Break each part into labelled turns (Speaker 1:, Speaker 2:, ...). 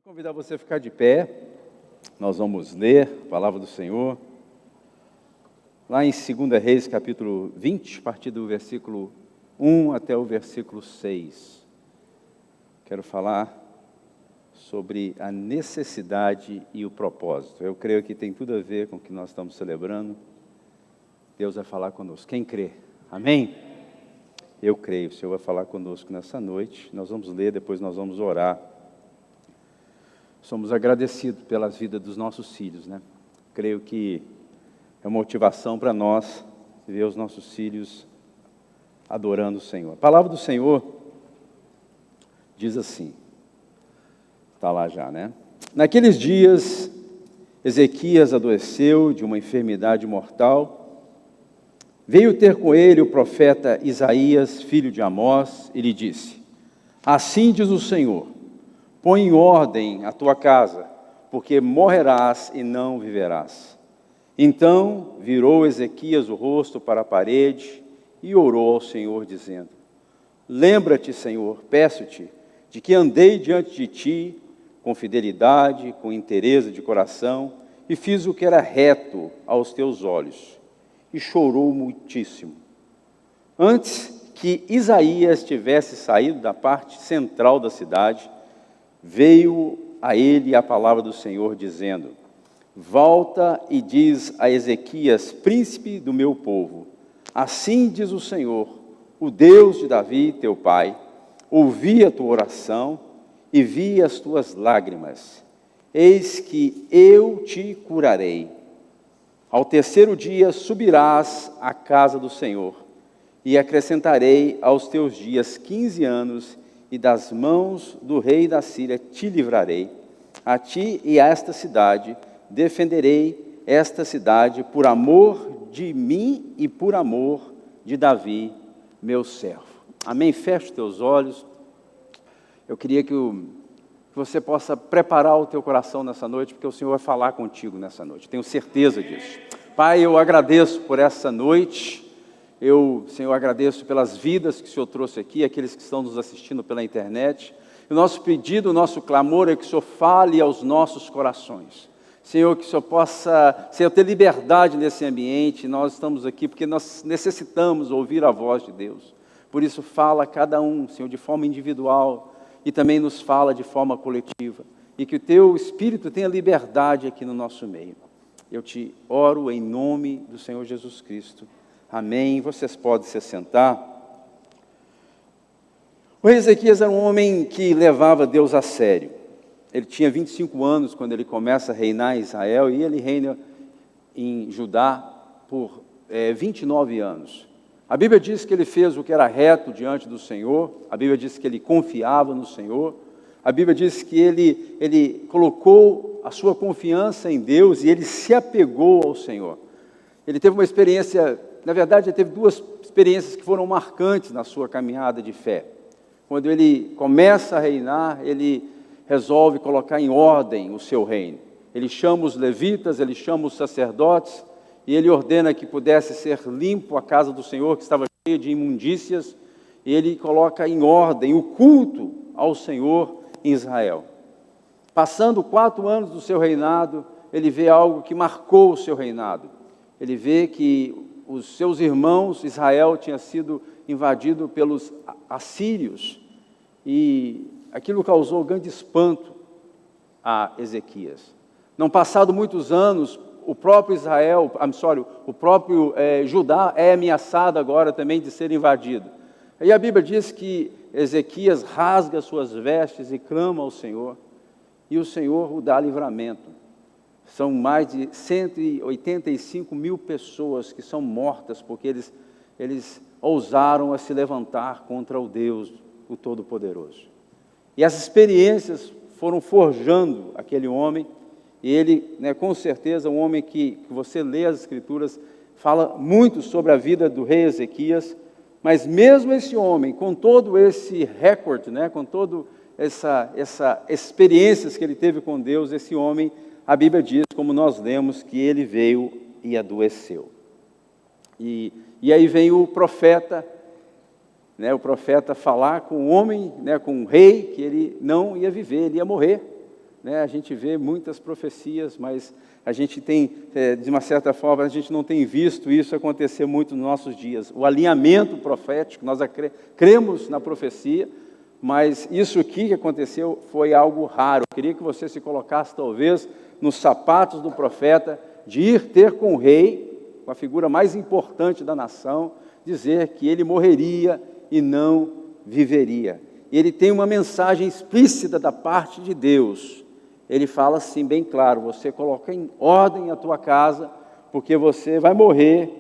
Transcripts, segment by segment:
Speaker 1: Queria convidar você a ficar de pé. Nós vamos ler a palavra do Senhor. Lá em 2 Reis, capítulo 20, a partir do versículo 1 até o versículo 6. Quero falar sobre a necessidade e o propósito. Eu creio que tem tudo a ver com o que nós estamos celebrando. Deus vai falar conosco. Quem crê? Amém? Eu creio. O Senhor vai falar conosco nessa noite. Nós vamos ler, depois nós vamos orar. Somos agradecidos pelas vidas dos nossos filhos, né? Creio que é uma motivação para nós ver os nossos filhos adorando o Senhor. A palavra do Senhor diz assim, está lá já, né? Naqueles dias, Ezequias adoeceu de uma enfermidade mortal. Veio ter com ele o profeta Isaías, filho de Amós, e lhe disse: assim diz o Senhor, põe em ordem a tua casa, porque morrerás e não viverás. Então virou Ezequias o rosto para a parede e orou ao Senhor, dizendo: lembra-te, Senhor, peço-te, de que andei diante de ti com fidelidade, com inteireza de coração, e fiz o que era reto aos teus olhos. E chorou muitíssimo. Antes que Isaías tivesse saído da parte central da cidade, veio a ele a palavra do Senhor, dizendo: volta e diz a Ezequias, príncipe do meu povo: assim diz o Senhor, o Deus de Davi, teu pai, ouvi a tua oração e vi as tuas lágrimas. Eis que eu te curarei. Ao terceiro dia subirás à casa do Senhor, e acrescentarei aos teus dias 15 anos, e das mãos do rei da Síria te livrarei. A ti e a esta cidade defenderei esta cidade por amor de mim e por amor de Davi, meu servo. Amém? Feche os teus olhos. Eu queria que você possa preparar o teu coração nessa noite, porque o Senhor vai falar contigo nessa noite, tenho certeza disso. Pai, eu agradeço por essa noite. Senhor, agradeço pelas vidas que o Senhor trouxe aqui, aqueles que estão nos assistindo pela internet. O nosso pedido, o nosso clamor é que o Senhor fale aos nossos corações. Senhor, que o Senhor possa, Senhor, ter liberdade nesse ambiente. Nós estamos aqui porque nós necessitamos ouvir a voz de Deus. Por isso, fala a cada um, Senhor, de forma individual, e também nos fala de forma coletiva. E que o Teu Espírito tenha liberdade aqui no nosso meio. Eu te oro em nome do Senhor Jesus Cristo. Amém. Vocês podem se assentar. O rei Ezequias era um homem que levava Deus a sério. Ele tinha 25 anos quando ele começa a reinar em Israel, e ele reina em Judá por 29 anos. A Bíblia diz que ele fez o que era reto diante do Senhor. A Bíblia diz que ele confiava no Senhor. A Bíblia diz que ele colocou a sua confiança em Deus e ele se apegou ao Senhor. Ele teve uma experiência, na verdade, ele teve duas experiências que foram marcantes na sua caminhada de fé. Quando ele começa a reinar, ele resolve colocar em ordem o seu reino. Ele chama os levitas, ele chama os sacerdotes, e ele ordena que pudesse ser limpo a casa do Senhor, que estava cheia de imundícias, e ele coloca em ordem o culto ao Senhor em Israel. Passando 4 anos do seu reinado, ele vê algo que marcou o seu reinado. Ele vê que os seus irmãos, Israel, tinha sido invadido pelos assírios, e aquilo causou grande espanto a Ezequias. Não passado muitos anos, o próprio Judá é ameaçado agora também de ser invadido. E a Bíblia diz que Ezequias rasga suas vestes e clama ao Senhor, e o Senhor o dá livramento. São mais de 185 mil pessoas que são mortas porque eles ousaram a se levantar contra o Deus, o Todo-Poderoso. E as experiências foram forjando aquele homem, e ele, com certeza, um homem que você lê as Escrituras, fala muito sobre a vida do rei Ezequias, mas mesmo esse homem, com todo esse recorde, com todas essas experiências que ele teve com Deus, esse homem, a Bíblia diz, como nós lemos, que ele veio e adoeceu. E aí vem o profeta falar com o homem, com o rei, que ele não ia viver, ele ia morrer. né, a gente vê muitas profecias, mas a gente tem, de uma certa forma, a gente não tem visto isso acontecer muito nos nossos dias. O alinhamento profético, nós cremos na profecia, mas isso aqui que aconteceu foi algo raro. Eu queria que você se colocasse, talvez, nos sapatos do profeta, de ir ter com o rei, com a figura mais importante da nação, dizer que ele morreria e não viveria. E ele tem uma mensagem explícita da parte de Deus. Ele fala assim, bem claro: você coloca em ordem a tua casa, porque você vai morrer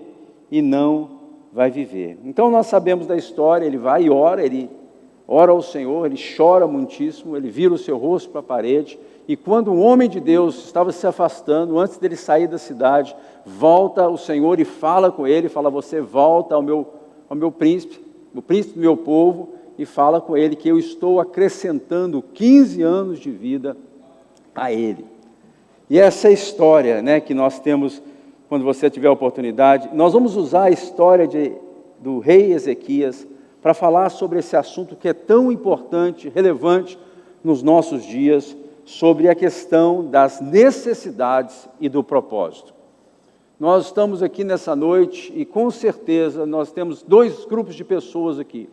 Speaker 1: e não vai viver. Então nós sabemos da história, ele vai e ora, ele ora ao Senhor, ele chora muitíssimo, ele vira o seu rosto para a parede, e quando o homem de Deus estava se afastando, antes dele sair da cidade, volta o Senhor e fala com ele, fala: você volta ao meu príncipe, o príncipe do meu povo, e fala com ele que eu estou acrescentando 15 anos de vida a ele. E essa é a história, né, que nós temos, quando você tiver a oportunidade. Nós vamos usar a história do rei Ezequias para falar sobre esse assunto que é tão importante, relevante nos nossos dias, sobre a questão das necessidades e do propósito. Nós estamos aqui nessa noite e com certeza nós temos dois grupos de pessoas aqui,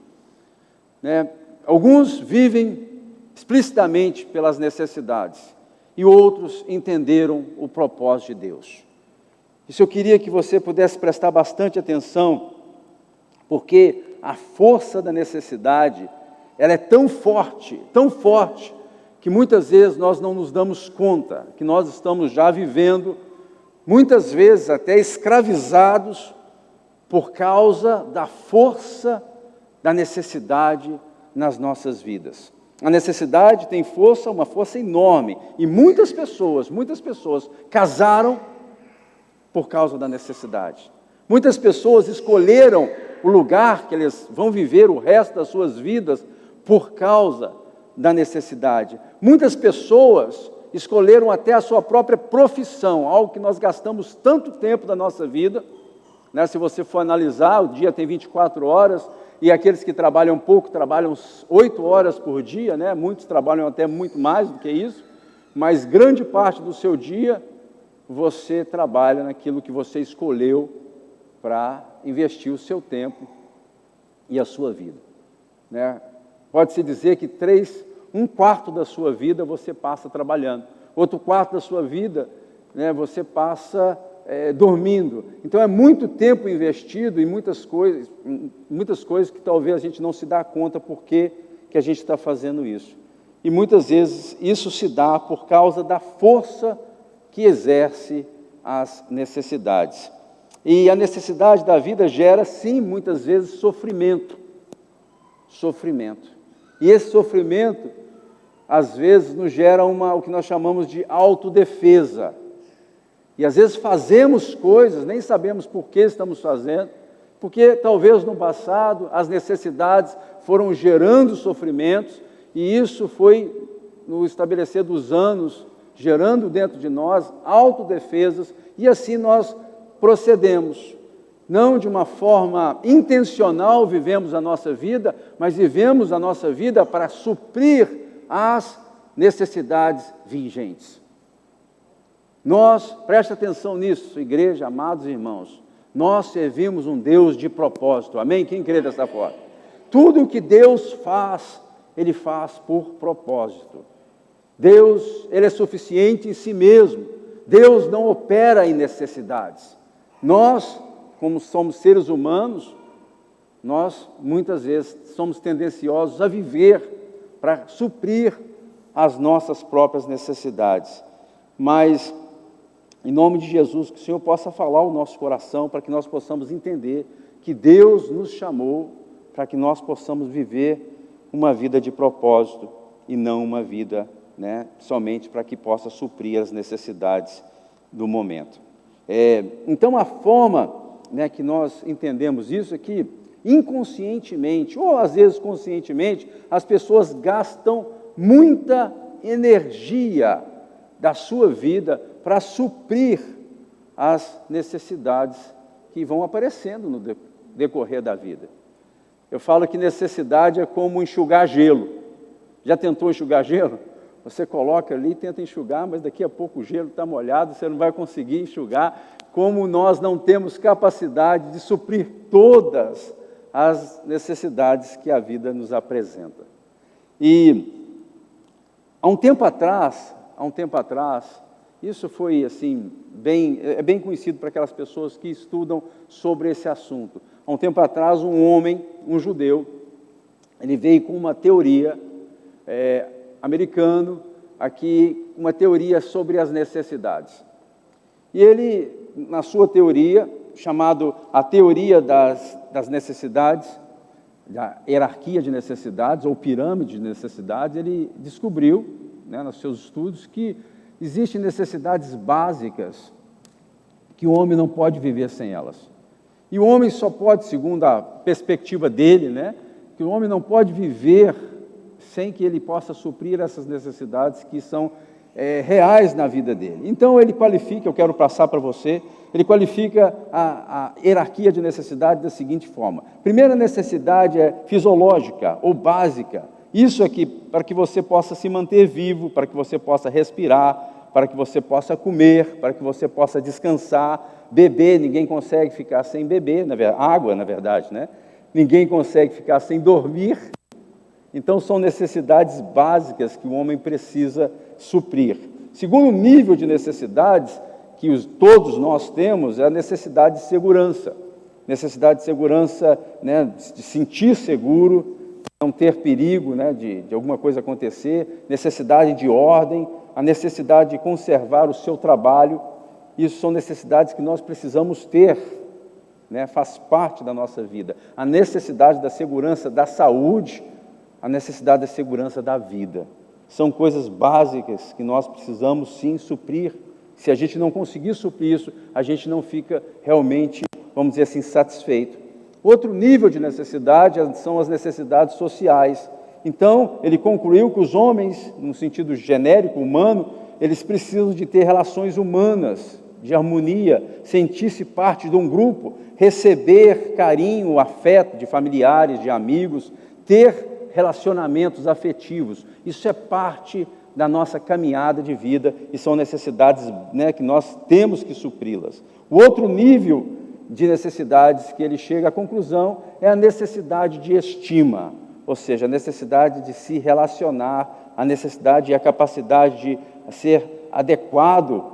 Speaker 1: né? Alguns vivem explicitamente pelas necessidades e outros entenderam o propósito de Deus. Isso eu queria que você pudesse prestar bastante atenção, porque a força da necessidade, ela é tão forte, que muitas vezes nós não nos damos conta que nós estamos já vivendo, muitas vezes até escravizados, por causa da força da necessidade nas nossas vidas. A necessidade tem força, uma força enorme, e muitas pessoas casaram por causa da necessidade. Muitas pessoas escolheram o lugar que eles vão viver o resto das suas vidas por causa da necessidade. Muitas pessoas escolheram até a sua própria profissão, algo que nós gastamos tanto tempo da nossa vida, né? Se você for analisar, o dia tem 24 horas, e aqueles que trabalham pouco, trabalham 8 horas por dia, né? Muitos trabalham até muito mais do que isso, mas grande parte do seu dia, você trabalha naquilo que você escolheu para investir o seu tempo e a sua vida, né? Pode-se dizer que um quarto da sua vida você passa trabalhando, outro quarto da sua vida, né, você passa dormindo. Então é muito tempo investido em muitas coisas que talvez a gente não se dá conta por que a gente está fazendo isso. E muitas vezes isso se dá por causa da força que exerce as necessidades. E a necessidade da vida gera, sim, muitas vezes sofrimento. E esse sofrimento, às vezes, nos gera o que nós chamamos de autodefesa. E às vezes fazemos coisas, nem sabemos por que estamos fazendo, porque talvez no passado as necessidades foram gerando sofrimentos, e isso foi, no estabelecer dos anos, gerando dentro de nós autodefesas, e assim nós procedemos. Não de uma forma intencional vivemos a nossa vida, mas vivemos a nossa vida para suprir as necessidades vigentes. Preste atenção nisso, igreja, amados irmãos, nós servimos um Deus de propósito, amém? Quem crê dessa forma? Tudo o que Deus faz, Ele faz por propósito. Deus, Ele é suficiente em si mesmo, Deus não opera em necessidades. Nós, como somos seres humanos, nós muitas vezes somos tendenciosos a viver para suprir as nossas próprias necessidades. Mas, em nome de Jesus, que o Senhor possa falar ao nosso coração, para que nós possamos entender que Deus nos chamou para que nós possamos viver uma vida de propósito e não uma vida, né, somente para que possa suprir as necessidades do momento. Então, a forma, né, que nós entendemos isso é que, inconscientemente, ou às vezes conscientemente, as pessoas gastam muita energia da sua vida para suprir as necessidades que vão aparecendo no decorrer da vida. Eu falo que necessidade é como enxugar gelo. Já tentou enxugar gelo? Você coloca ali, tenta enxugar, mas daqui a pouco o gelo está molhado, você não vai conseguir enxugar. Como nós não temos capacidade de suprir todas as necessidades que a vida nos apresenta. E há um tempo atrás, isso foi assim, bem conhecido para aquelas pessoas que estudam sobre esse assunto. Há um tempo atrás, um homem, um judeu, ele veio com uma teoria americano, aqui, uma teoria sobre as necessidades. E ele, na sua teoria, chamado a teoria das necessidades, da hierarquia de necessidades, ou pirâmide de necessidades, ele descobriu, nos seus estudos, que existem necessidades básicas que o homem não pode viver sem elas. E o homem só pode, segundo a perspectiva dele, que o homem não pode viver sem que ele possa suprir essas necessidades que são reais na vida dele. Então ele qualifica, eu quero passar para você, ele qualifica a hierarquia de necessidade da seguinte forma. Primeira necessidade é fisiológica ou básica. Isso aqui para que você possa se manter vivo, para que você possa respirar, para que você possa comer, para que você possa descansar, beber. Ninguém consegue ficar sem beber, água na verdade, Ninguém consegue ficar sem dormir. Então são necessidades básicas que o homem precisa suprir. Segundo nível de necessidades que todos nós temos é a necessidade de segurança. Necessidade de segurança, de sentir seguro, não ter perigo, de alguma coisa acontecer. Necessidade de ordem, a necessidade de conservar o seu trabalho. Isso são necessidades que nós precisamos ter, faz parte da nossa vida. A necessidade da segurança da saúde, a necessidade da segurança da vida. São coisas básicas que nós precisamos sim suprir. Se a gente não conseguir suprir isso, a gente não fica realmente, vamos dizer assim, satisfeito. Outro nível de necessidade são as necessidades sociais. Então, ele concluiu que os homens, no sentido genérico, humano, eles precisam de ter relações humanas, de harmonia, sentir-se parte de um grupo, receber carinho, afeto de familiares, de amigos, ter relacionamentos afetivos. Isso é parte da nossa caminhada de vida e são necessidades que nós temos que supri-las. O outro nível de necessidades que ele chega à conclusão é a necessidade de estima, ou seja, a necessidade de se relacionar, a necessidade e a capacidade de ser adequado,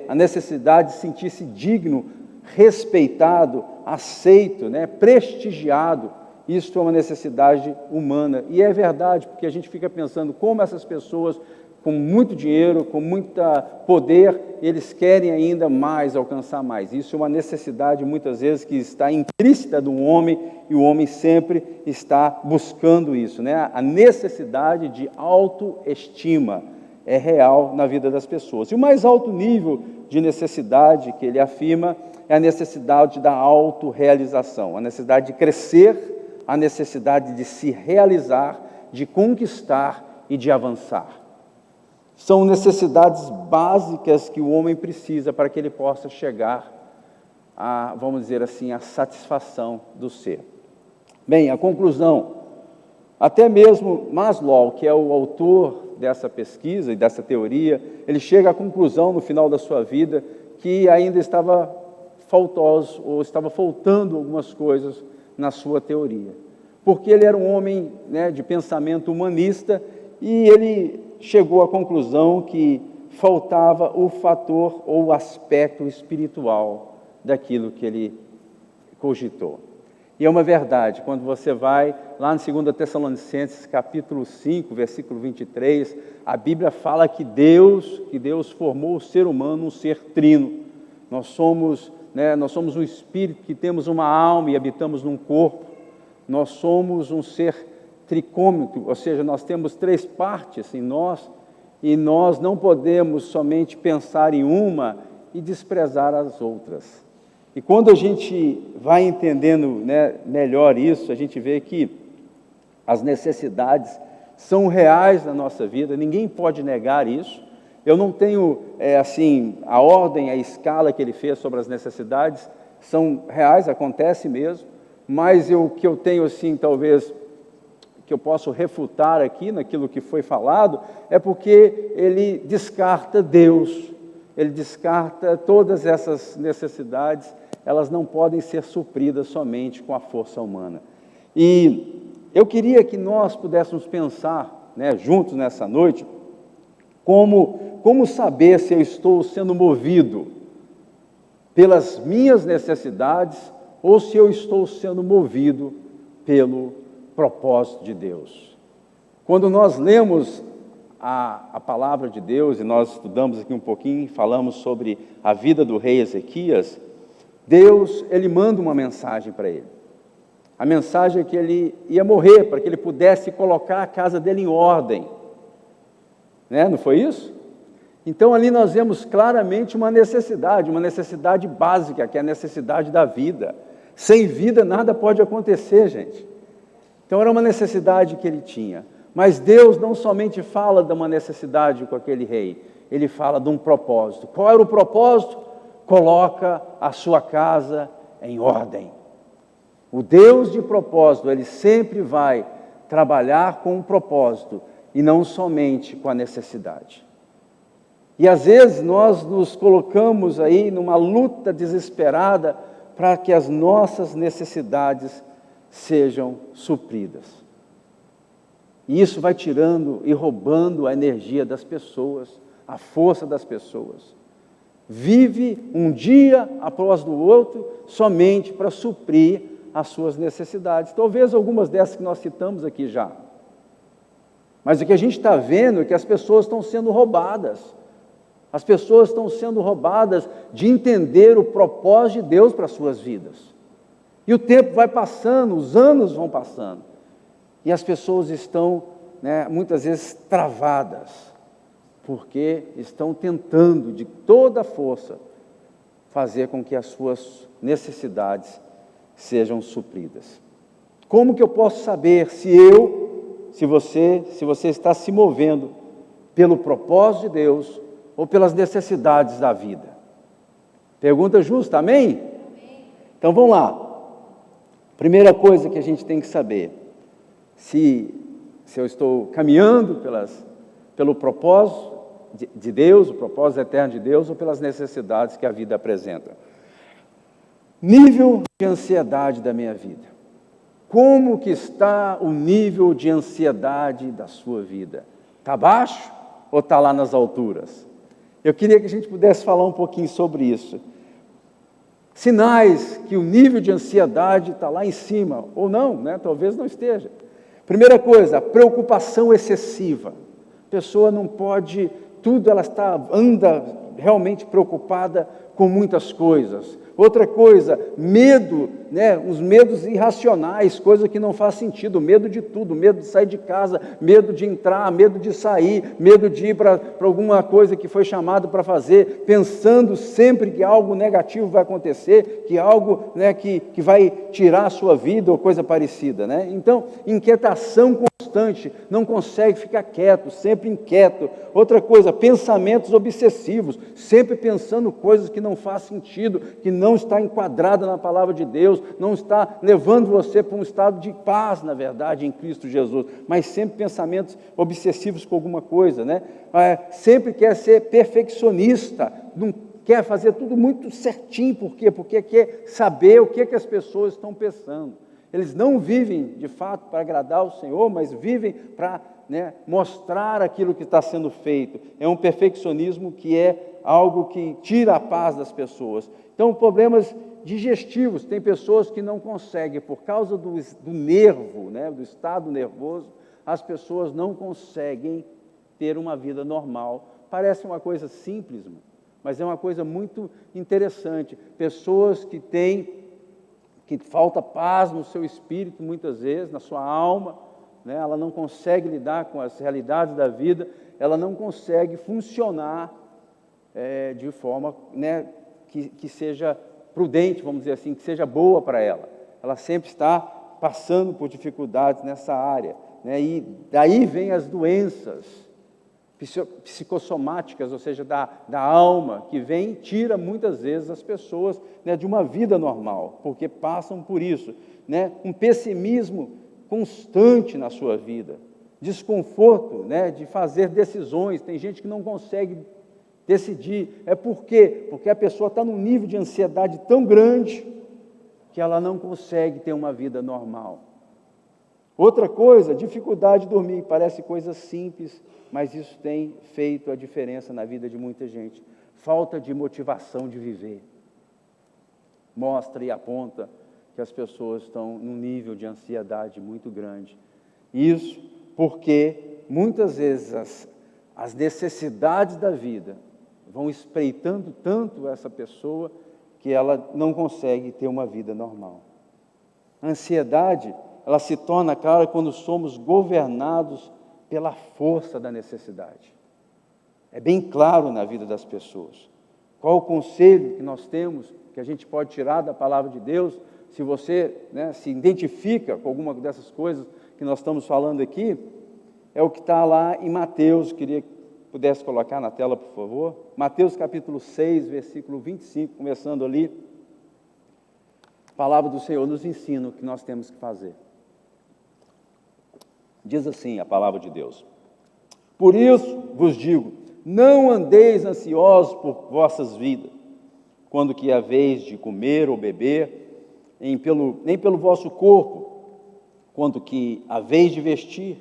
Speaker 1: a necessidade de sentir-se digno, respeitado, aceito, prestigiado. Isso é uma necessidade humana, e é verdade, porque a gente fica pensando como essas pessoas com muito dinheiro, com muito poder, eles querem ainda mais, alcançar mais. Isso é uma necessidade, muitas vezes, que está implícita do homem, e o homem sempre está buscando isso. A necessidade de autoestima é real na vida das pessoas. E o mais alto nível de necessidade que ele afirma é a necessidade da autorrealização, a necessidade de crescer, a necessidade de se realizar, de conquistar e de avançar. São necessidades básicas que o homem precisa para que ele possa chegar a, vamos dizer assim, a satisfação do ser. Bem, a conclusão, até mesmo Maslow, que é o autor dessa pesquisa e dessa teoria, ele chega à conclusão no final da sua vida que ainda estava faltoso, ou estava faltando algumas coisas na sua teoria, porque ele era um homem de pensamento humanista e ele chegou à conclusão que faltava o fator ou o aspecto espiritual daquilo que ele cogitou. E é uma verdade, quando você vai lá em 2 Tessalonicenses, capítulo 5, versículo 23, a Bíblia fala que Deus formou o ser humano um ser trino. Nós somos um espírito que temos uma alma e habitamos num corpo. Nós somos um ser tricômico, ou seja, nós temos 3 partes em nós, e nós não podemos somente pensar em uma e desprezar as outras. E quando a gente vai entendendo melhor isso, a gente vê que as necessidades são reais na nossa vida, ninguém pode negar isso. Eu não tenho, a ordem, a escala que ele fez sobre as necessidades, são reais, acontece mesmo, mas o que eu tenho, talvez, que eu posso refutar aqui naquilo que foi falado, é porque ele descarta Deus, ele descarta todas essas necessidades, elas não podem ser supridas somente com a força humana. E eu queria que nós pudéssemos pensar, né, juntos nessa noite, como saber se eu estou sendo movido pelas minhas necessidades ou se eu estou sendo movido pelo propósito de Deus. Quando nós lemos a palavra de Deus, e nós estudamos aqui um pouquinho, falamos sobre a vida do rei Ezequias, Deus, ele manda uma mensagem para ele. A mensagem é que ele ia morrer, para que ele pudesse colocar a casa dele em ordem. Né? Não foi isso? Então ali nós vemos claramente uma necessidade básica, que é a necessidade da vida. Sem vida nada pode acontecer, gente. Então era uma necessidade que ele tinha. Mas Deus não somente fala de uma necessidade com aquele rei, ele fala de um propósito. Qual era o propósito? Coloca a sua casa em ordem. O Deus de propósito, ele sempre vai trabalhar com um propósito e não somente com a necessidade. E às vezes nós nos colocamos aí numa luta desesperada para que as nossas necessidades sejam supridas. E isso vai tirando e roubando a energia das pessoas, a força das pessoas. Vive um dia após o outro somente para suprir as suas necessidades. Talvez algumas dessas que nós citamos aqui já. Mas o que a gente está vendo é que as pessoas estão sendo roubadas. As pessoas estão sendo roubadas de entender o propósito de Deus para as suas vidas. E o tempo vai passando, os anos vão passando. E as pessoas estão, muitas vezes, travadas, porque estão tentando, de toda a força, fazer com que as suas necessidades sejam supridas. Como que eu posso saber se você está se movendo pelo propósito de Deus ou pelas necessidades da vida? Pergunta justa, amém? Então vamos lá. Primeira coisa que a gente tem que saber, se eu estou caminhando pelo propósito de Deus, o propósito eterno de Deus, ou pelas necessidades que a vida apresenta. Nível de ansiedade da minha vida. Como que está o nível de ansiedade da sua vida? Está baixo ou está lá nas alturas? Eu queria que a gente pudesse falar um pouquinho sobre isso. Sinais que o nível de ansiedade está lá em cima, ou não, talvez não esteja. Primeira coisa, preocupação excessiva. A pessoa não pode, ela anda realmente preocupada com muitas coisas. Outra coisa, medo, os medos irracionais, coisa que não faz sentido, medo de tudo, medo de sair de casa, medo de entrar, medo de sair, medo de ir para alguma coisa que foi chamado para fazer, pensando sempre que algo negativo vai acontecer, que algo que vai tirar a sua vida ou coisa parecida. Então, inquietação constante, não consegue ficar quieto, sempre inquieto. Outra coisa, pensamentos obsessivos, sempre pensando coisas que não faz sentido, que não está enquadrada na palavra de Deus, não está levando você para um estado de paz, na verdade, em Cristo Jesus, mas sempre pensamentos obsessivos com alguma coisa, sempre quer ser perfeccionista, não quer fazer tudo muito certinho. Por quê? Porque quer saber o que as pessoas estão pensando. Eles não vivem, de fato, para agradar o Senhor, mas vivem para mostrar aquilo que está sendo feito. É um perfeccionismo que é algo que tira a paz das pessoas. Então, problemas digestivos. Tem pessoas que não conseguem, por causa do nervo, do estado nervoso, as pessoas não conseguem ter uma vida normal. Parece uma coisa simples, mas é uma coisa muito interessante. Pessoas que falta paz no seu espírito, muitas vezes, na sua alma, ela não consegue lidar com as realidades da vida, ela não consegue funcionar de forma que seja prudente, vamos dizer assim, que seja boa para ela. Ela sempre está passando por dificuldades nessa área. E daí vem as doenças psicossomáticas, ou seja, da alma, que tira muitas vezes as pessoas de uma vida normal, porque passam por isso. Um pessimismo constante na sua vida, desconforto, né, de fazer decisões. Tem gente que não consegue decidir. É por quê? Porque a pessoa está num nível de ansiedade tão grande que ela não consegue ter uma vida normal. Outra coisa, dificuldade de dormir. Parece coisa simples, mas isso tem feito a diferença na vida de muita gente. Falta de motivação de viver. Mostra e aponta que as pessoas estão num nível de ansiedade muito grande. Isso porque muitas vezes as necessidades da vida vão espreitando tanto essa pessoa que ela não consegue ter uma vida normal. A ansiedade, ela se torna clara quando somos governados pela força da necessidade. É bem claro na vida das pessoas. Qual o conselho que nós temos, que a gente pode tirar da palavra de Deus? Se você, né, se identifica com alguma dessas coisas que nós estamos falando aqui, é o que está lá em Mateus. Queria que pudesse colocar na tela, por favor. Mateus capítulo 6, versículo 25, começando ali. A palavra do Senhor nos ensina o que nós temos que fazer. Diz assim a palavra de Deus: por isso vos digo, não andeis ansiosos por vossas vidas, quando que haveis de comer ou beber, nem pelo vosso corpo, quanto que haveis de vestir.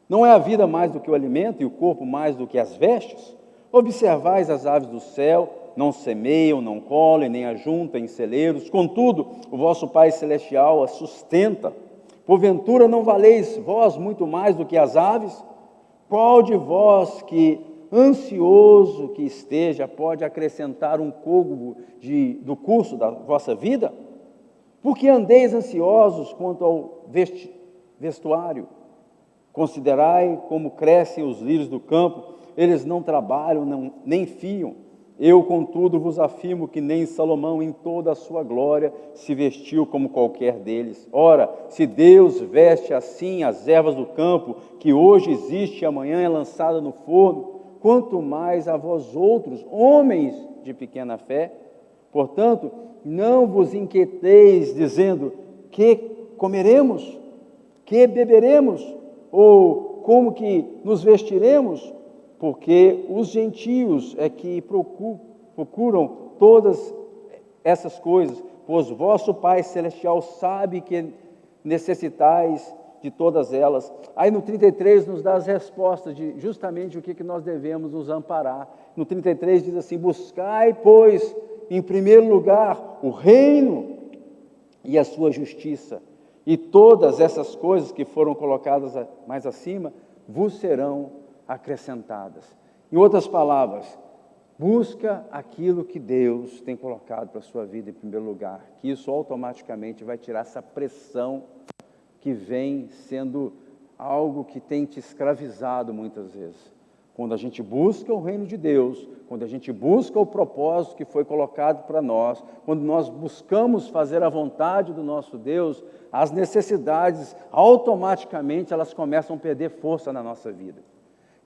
Speaker 1: Não é a vida mais do que o alimento, e o corpo mais do que as vestes? Observais as aves do céu, não semeiam, não colhem, nem ajuntam em celeiros, contudo, o vosso Pai Celestial as sustenta. Porventura não valeis vós muito mais do que as aves? Qual de vós que, ansioso que esteja, pode acrescentar um côvado do curso da vossa vida? Porque andeis ansiosos quanto ao vestuário? Considerai como crescem os lírios do campo, eles não trabalham, nem fiam. Eu, contudo, vos afirmo que nem Salomão, em toda a sua glória, se vestiu como qualquer deles. Ora, se Deus veste assim as ervas do campo, que hoje existe e amanhã é lançada no forno, quanto mais a vós outros, homens de pequena fé. Portanto, não vos inquieteis, dizendo, que comeremos? Que beberemos? Ou como que nos vestiremos? Porque os gentios é que procuram todas essas coisas, pois vosso Pai Celestial sabe que necessitais de todas elas. Aí no 33 nos dá as respostas de justamente o que nós devemos nos amparar. No 33 diz assim: buscai, pois, em primeiro lugar, o reino e a sua justiça, e todas essas coisas que foram colocadas mais acima vos serão acrescentadas. Em outras palavras, busca aquilo que Deus tem colocado para a sua vida em primeiro lugar, que isso automaticamente vai tirar essa pressão que vem sendo algo que tem te escravizado muitas vezes. Quando a gente busca o reino de Deus, quando a gente busca o propósito que foi colocado para nós, quando nós buscamos fazer a vontade do nosso Deus, as necessidades automaticamente elas começam a perder força na nossa vida.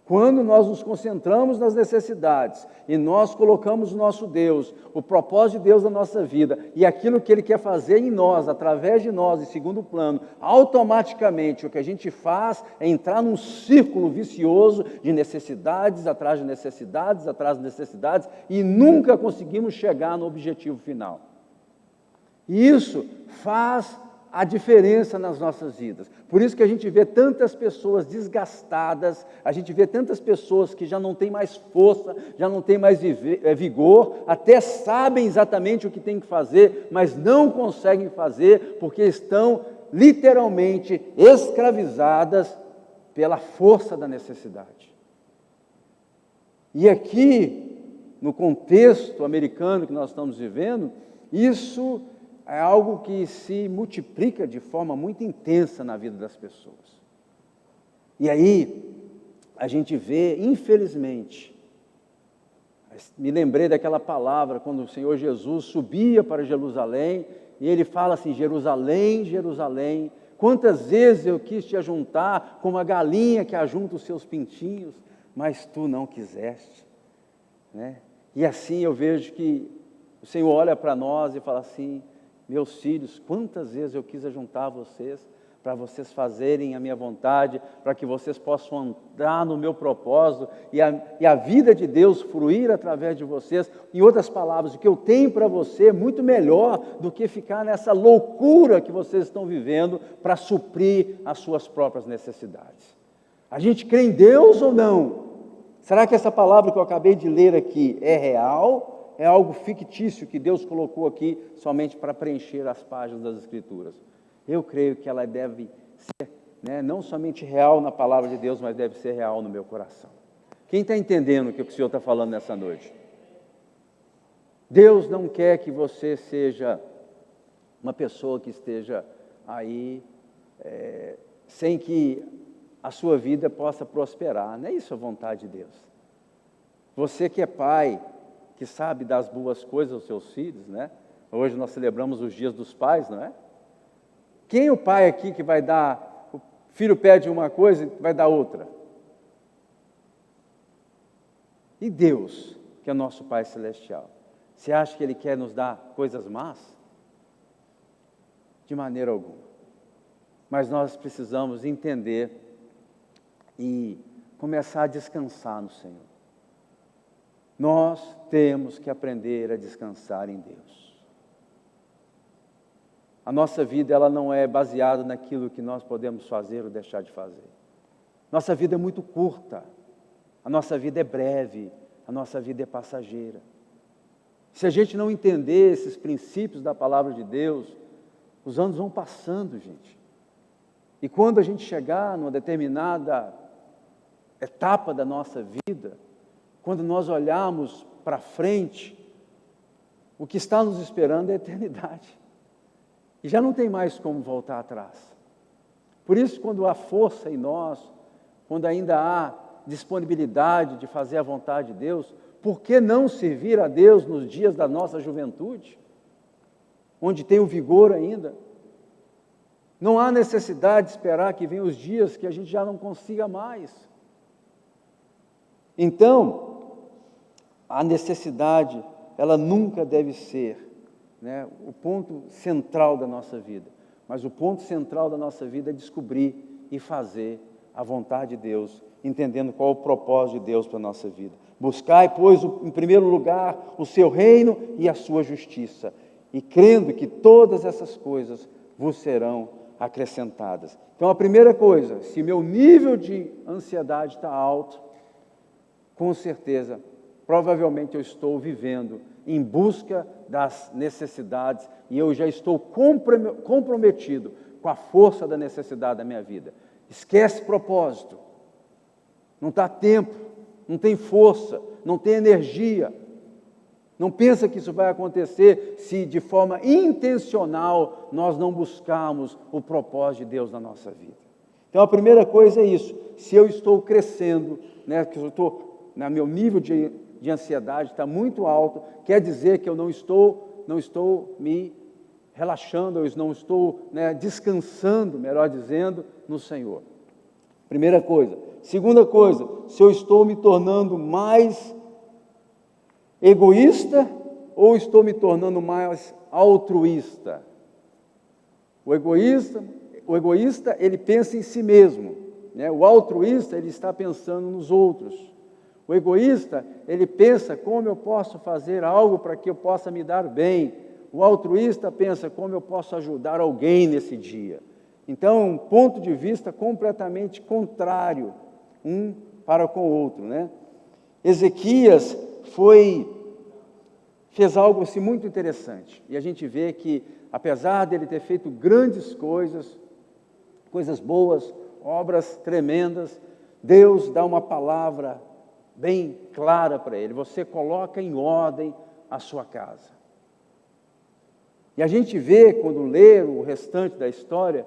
Speaker 1: Quando nós nos concentramos nas necessidades e nós colocamos o nosso Deus, o propósito de Deus na nossa vida e aquilo que Ele quer fazer em nós, através de nós, em segundo plano, automaticamente o que a gente faz é entrar num círculo vicioso de necessidades atrás de necessidades, atrás de necessidades, e nunca conseguimos chegar no objetivo final. E isso faz a diferença nas nossas vidas. Por isso que a gente vê tantas pessoas desgastadas, a gente vê tantas pessoas que já não têm mais força, já não têm mais vigor, até sabem exatamente o que tem que fazer, mas não conseguem fazer porque estão literalmente escravizadas pela força da necessidade. E aqui, no contexto americano que nós estamos vivendo, isso é algo que se multiplica de forma muito intensa na vida das pessoas. E aí, a gente vê, infelizmente, me lembrei daquela palavra, quando o Senhor Jesus subia para Jerusalém, e Ele fala assim: Jerusalém, Jerusalém, quantas vezes eu quis te ajuntar, como a galinha que ajunta os seus pintinhos, mas tu não quiseste. Né? E assim eu vejo que o Senhor olha para nós e fala assim: meus filhos, quantas vezes eu quis ajuntar vocês, para vocês fazerem a minha vontade, para que vocês possam andar no meu propósito e a vida de Deus fluir através de vocês. Em outras palavras, o que eu tenho para você é muito melhor do que ficar nessa loucura que vocês estão vivendo para suprir as suas próprias necessidades. A gente crê em Deus ou não? Será que essa palavra que eu acabei de ler aqui é real? É algo fictício que Deus colocou aqui somente para preencher as páginas das Escrituras? Eu creio que ela deve ser, não somente real na palavra de Deus, mas deve ser real no meu coração. Quem está entendendo o que o Senhor está falando nessa noite? Deus não quer que você seja uma pessoa que esteja aí sem que a sua vida possa prosperar. Não é isso a vontade de Deus. Você que é pai, que sabe das boas coisas aos seus filhos, Hoje nós celebramos os dias dos pais, não é? Quem é o pai aqui que vai dar, o filho pede uma coisa e vai dar outra? E Deus, que é nosso Pai Celestial, você acha que Ele quer nos dar coisas más? De maneira alguma. Mas nós precisamos entender e começar a descansar no Senhor. Nós temos que aprender a descansar em Deus. A nossa vida, ela não é baseada naquilo que nós podemos fazer ou deixar de fazer. Nossa vida é muito curta, a nossa vida é breve, a nossa vida é passageira. Se a gente não entender esses princípios da palavra de Deus, os anos vão passando, gente. E quando a gente chegar numa determinada etapa da nossa vida, quando nós olharmos para frente, o que está nos esperando é a eternidade. E já não tem mais como voltar atrás. Por isso, quando há força em nós, quando ainda há disponibilidade de fazer a vontade de Deus, por que não servir a Deus nos dias da nossa juventude, onde tem o vigor ainda? Não há necessidade de esperar que venham os dias que a gente já não consiga mais. Então, a necessidade, ela nunca deve ser o ponto central da nossa vida. Mas o ponto central da nossa vida é descobrir e fazer a vontade de Deus, entendendo qual é o propósito de Deus para a nossa vida. Buscai, pois, em primeiro lugar, o seu reino e a sua justiça, e crendo que todas essas coisas vos serão acrescentadas. Então, a primeira coisa, se meu nível de ansiedade está alto, com certeza, provavelmente eu estou vivendo em busca das necessidades e eu já estou comprometido com a força da necessidade da minha vida. Esquece propósito, não dá tempo, não tem força, não tem energia. Não pensa que isso vai acontecer se de forma intencional nós não buscarmos o propósito de Deus na nossa vida. Então a primeira coisa é isso, se eu estou crescendo, que eu estou, meu nível de ansiedade está muito alto, quer dizer que eu não estou me relaxando, eu não estou descansando, melhor dizendo, no Senhor. Primeira coisa. Segunda coisa, se eu estou me tornando mais egoísta ou estou me tornando mais altruísta? O egoísta, ele pensa em si mesmo, O altruísta, ele está pensando nos outros. O egoísta, ele pensa como eu posso fazer algo para que eu possa me dar bem. O altruísta pensa como eu posso ajudar alguém nesse dia. Então, um ponto de vista completamente contrário, um para com o outro, Ezequias fez algo assim muito interessante. E a gente vê que, apesar dele ter feito grandes coisas boas, obras tremendas, Deus dá uma palavra bem clara para ele: você coloca em ordem a sua casa. E a gente vê, quando lê o restante da história,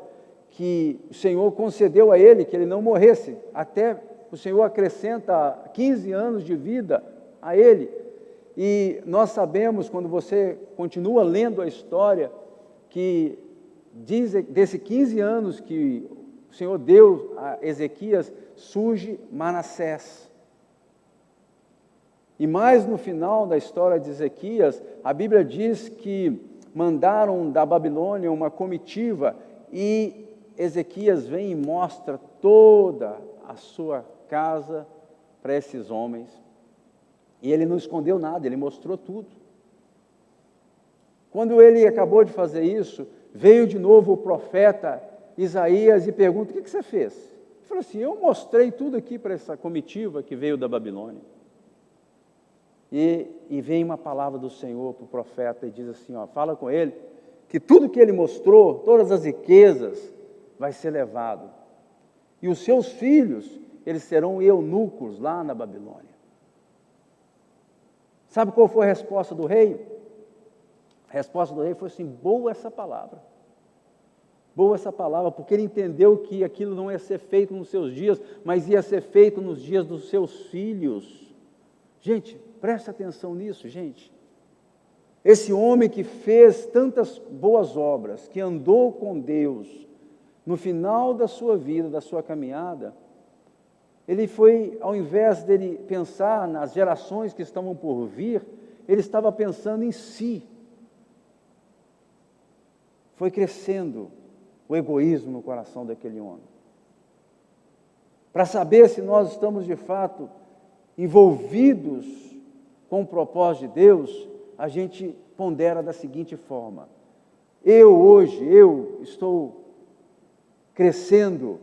Speaker 1: que o Senhor concedeu a ele que ele não morresse, até o Senhor acrescenta 15 anos de vida a ele. E nós sabemos, quando você continua lendo a história, que desses 15 anos que o Senhor deu a Ezequias, surge Manassés. E mais no final da história de Ezequias, a Bíblia diz que mandaram da Babilônia uma comitiva e Ezequias vem e mostra toda a sua casa para esses homens, e ele não escondeu nada, ele mostrou tudo. Quando ele acabou de fazer isso, veio de novo o profeta Isaías e pergunta: o que você fez? Ele falou assim: eu mostrei tudo aqui para essa comitiva que veio da Babilônia. E vem uma palavra do Senhor para o profeta e diz assim, fala com ele, que tudo que ele mostrou, todas as riquezas, vai ser levado. E os seus filhos, eles serão eunucos lá na Babilônia. Sabe qual foi a resposta do rei? A resposta do rei foi assim: boa essa palavra. Boa essa palavra, porque ele entendeu que aquilo não ia ser feito nos seus dias, mas ia ser feito nos dias dos seus filhos. Gente, presta atenção nisso, gente. Esse homem que fez tantas boas obras, que andou com Deus, no final da sua vida, da sua caminhada, ele foi, ao invés dele pensar nas gerações que estavam por vir, ele estava pensando em si. Foi crescendo o egoísmo no coração daquele homem. Para saber se nós estamos de fato envolvidos com o propósito de Deus, a gente pondera da seguinte forma: eu estou crescendo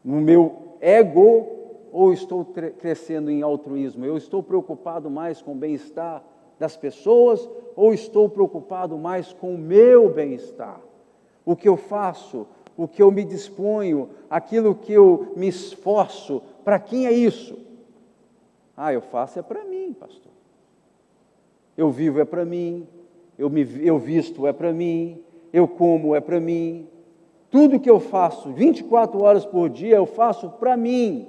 Speaker 1: no meu ego ou estou crescendo em altruísmo? Eu estou preocupado mais com o bem-estar das pessoas ou estou preocupado mais com o meu bem-estar? O que eu faço, o que eu me disponho, aquilo que eu me esforço, para quem é isso? Eu faço é para mim, pastor. Eu vivo é para mim, eu visto é para mim, eu como é para mim. Tudo que eu faço 24 horas por dia, eu faço para mim.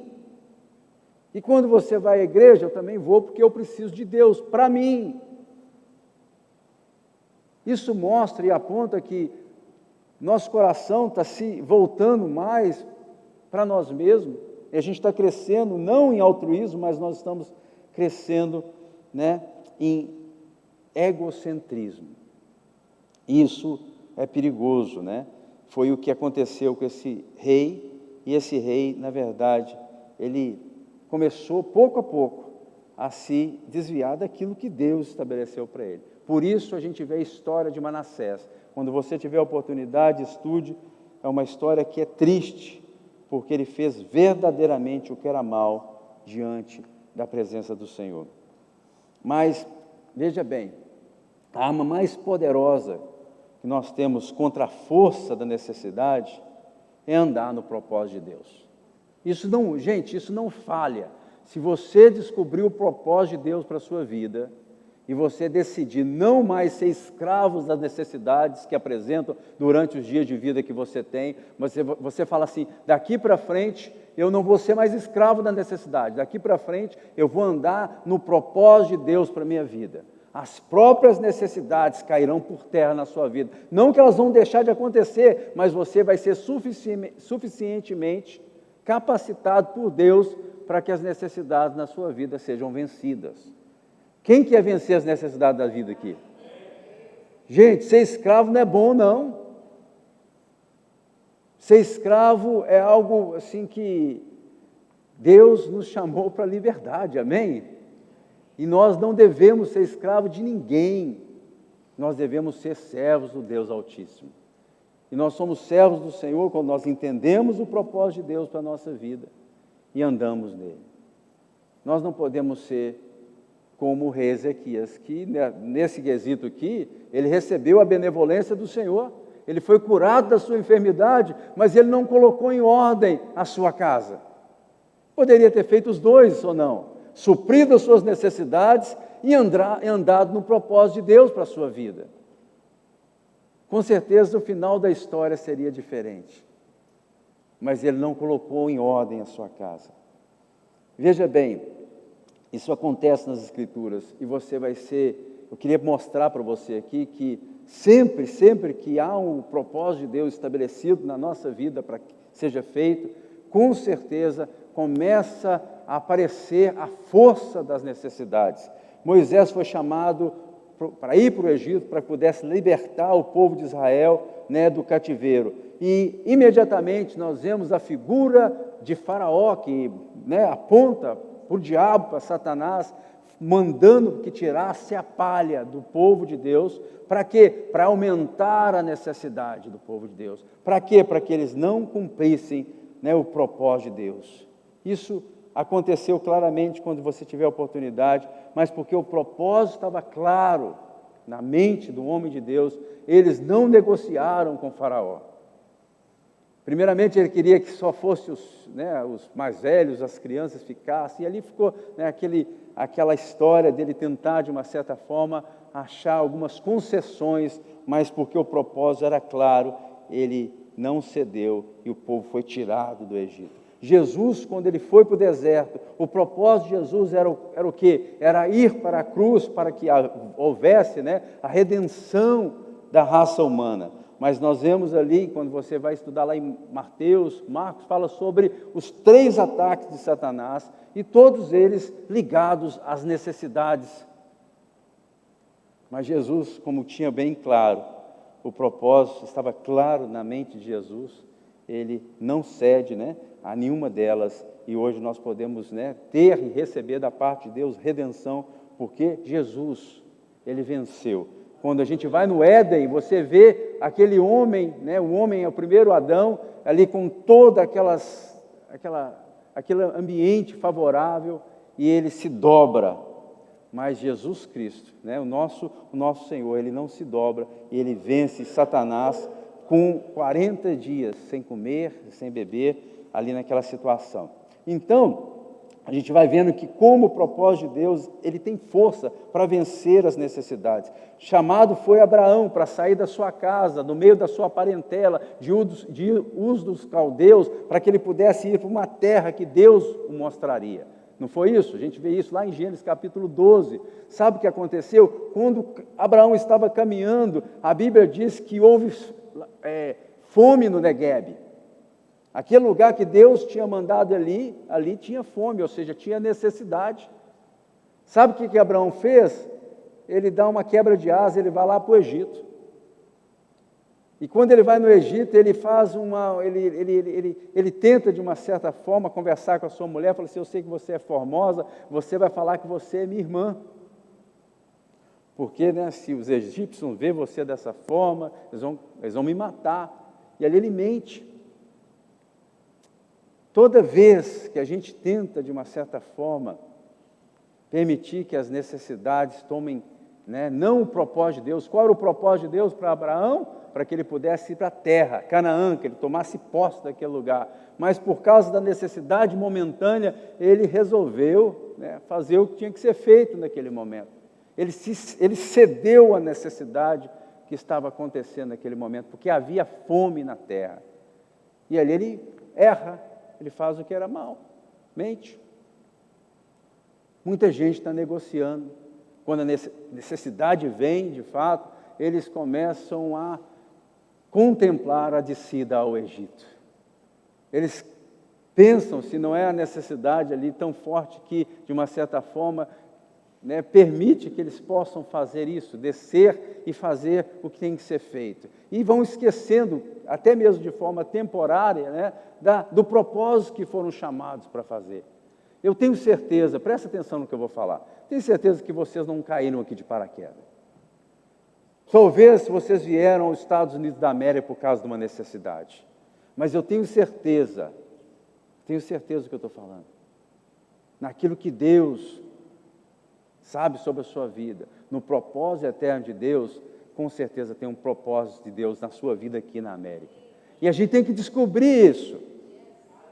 Speaker 1: E quando você vai à igreja, eu também vou porque eu preciso de Deus, para mim. Isso mostra e aponta que nosso coração está se voltando mais para nós mesmos. E a gente está crescendo, não em altruísmo, mas nós estamos crescendo, em egocentrismo. Isso é perigoso, Foi o que aconteceu com esse rei, e esse rei, na verdade, ele começou pouco a pouco a se desviar daquilo que Deus estabeleceu para ele. Por isso a gente vê a história de Manassés. Quando você tiver a oportunidade, estude, é uma história que é triste, porque ele fez verdadeiramente o que era mal diante da presença do Senhor. Mas, veja bem, a arma mais poderosa que nós temos contra a força da necessidade é andar no propósito de Deus. Isso não falha. Se você descobrir o propósito de Deus para a sua vida, e você decidir não mais ser escravo das necessidades que apresentam durante os dias de vida que você tem, mas você fala assim: daqui para frente eu não vou ser mais escravo da necessidade, daqui para frente eu vou andar no propósito de Deus para a minha vida. As próprias necessidades cairão por terra na sua vida, não que elas vão deixar de acontecer, mas você vai ser suficientemente capacitado por Deus para que as necessidades na sua vida sejam vencidas. Quem quer vencer as necessidades da vida aqui? Gente, ser escravo não é bom, não. Ser escravo é algo assim que Deus nos chamou para a liberdade, amém? E nós não devemos ser escravos de ninguém. Nós devemos ser servos do Deus Altíssimo. E nós somos servos do Senhor quando nós entendemos o propósito de Deus para a nossa vida e andamos nele. Nós não podemos ser como o rei Ezequias, que nesse quesito aqui, ele recebeu a benevolência do Senhor, ele foi curado da sua enfermidade, mas ele não colocou em ordem a sua casa. Poderia ter feito os dois ou não, suprido as suas necessidades e andado no propósito de Deus para a sua vida. Com certeza o final da história seria diferente, mas ele não colocou em ordem a sua casa. Veja bem, isso acontece nas Escrituras e você vai ser... Eu queria mostrar para você aqui que sempre que há um propósito de Deus estabelecido na nossa vida para que seja feito, com certeza começa a aparecer a força das necessidades. Moisés foi chamado para ir para o Egito, para que pudesse libertar o povo de Israel, né, do cativeiro. E imediatamente nós vemos a figura de Faraó, que, né, aponta para o diabo, para Satanás, mandando que tirasse a palha do povo de Deus. Para quê? Para aumentar a necessidade do povo de Deus. Para quê? Para que eles não cumprissem, né, o propósito de Deus. Isso aconteceu claramente quando você tiver a oportunidade, mas porque o propósito estava claro na mente do homem de Deus, eles não negociaram com Faraó. Primeiramente, ele queria que só fossem os mais velhos, as crianças ficassem, e ali ficou, né, aquela história dele tentar, de uma certa forma, achar algumas concessões, mas porque o propósito era claro, ele não cedeu e o povo foi tirado do Egito. Jesus, quando ele foi para o deserto, o propósito de Jesus era o quê? Era ir para a cruz, para que houvesse, né, a redenção da raça humana. Mas nós vemos ali, quando você vai estudar lá em Marcos fala sobre os 3 ataques de Satanás, e todos eles ligados às necessidades. Mas Jesus, como tinha bem claro, o propósito estava claro na mente de Jesus, ele não cede, né, a nenhuma delas, e hoje nós podemos, né, ter e receber da parte de Deus redenção, porque Jesus, ele venceu. Quando a gente vai no Éden, você vê aquele homem, né, o homem é o primeiro Adão, ali com todo aquele ambiente favorável, e ele se dobra. Mas Jesus Cristo, né, o nosso Senhor, ele não se dobra, e ele vence Satanás com 40 dias sem comer, sem beber, ali naquela situação. Então, a gente vai vendo que como o propósito de Deus, ele tem força para vencer as necessidades. Chamado foi Abraão para sair da sua casa, do meio da sua parentela, de Ur dos Caldeus, para que ele pudesse ir para uma terra que Deus o mostraria. Não foi isso? A gente vê isso lá em Gênesis capítulo 12. Sabe o que aconteceu? Quando Abraão estava caminhando, a Bíblia diz que houve fome no Neguebe. Aquele lugar que Deus tinha mandado ali tinha fome, ou seja, tinha necessidade. Sabe o que Abraão fez? Ele dá uma quebra de asa, ele vai lá para o Egito. E quando ele vai no Egito, ele faz ele tenta de uma certa forma conversar com a sua mulher, fala assim: eu sei que você é formosa, você vai falar que você é minha irmã. Porque, né, se os egípcios verem você dessa forma, eles vão me matar. E ali ele mente. Toda vez que a gente tenta, de uma certa forma, permitir que as necessidades tomem, né, não o propósito de Deus. Qual era o propósito de Deus para Abraão? Para que ele pudesse ir para a terra, Canaã, que ele tomasse posse daquele lugar. Mas por causa da necessidade momentânea, ele resolveu, né, fazer o que tinha que ser feito naquele momento. Ele cedeu à necessidade que estava acontecendo naquele momento, porque havia fome na terra. E ali ele erra. Ele faz o que era mal, mente. Muita gente está negociando. Quando a necessidade vem, de fato, eles começam a contemplar a descida ao Egito. Eles pensam se não é a necessidade ali tão forte que, de uma certa forma, né, permite que eles possam fazer isso, descer e fazer o que tem que ser feito. E vão esquecendo, até mesmo de forma temporária, né, do propósito que foram chamados para fazer. Eu tenho certeza, presta atenção no que eu vou falar, tenho certeza que vocês não caíram aqui de paraquedas. Talvez vocês vieram aos Estados Unidos da América por causa de uma necessidade. Mas eu tenho certeza do que eu estou falando. Naquilo que Deus sabe sobre a sua vida, no propósito eterno de Deus, com certeza tem um propósito de Deus na sua vida aqui na América. E a gente tem que descobrir isso,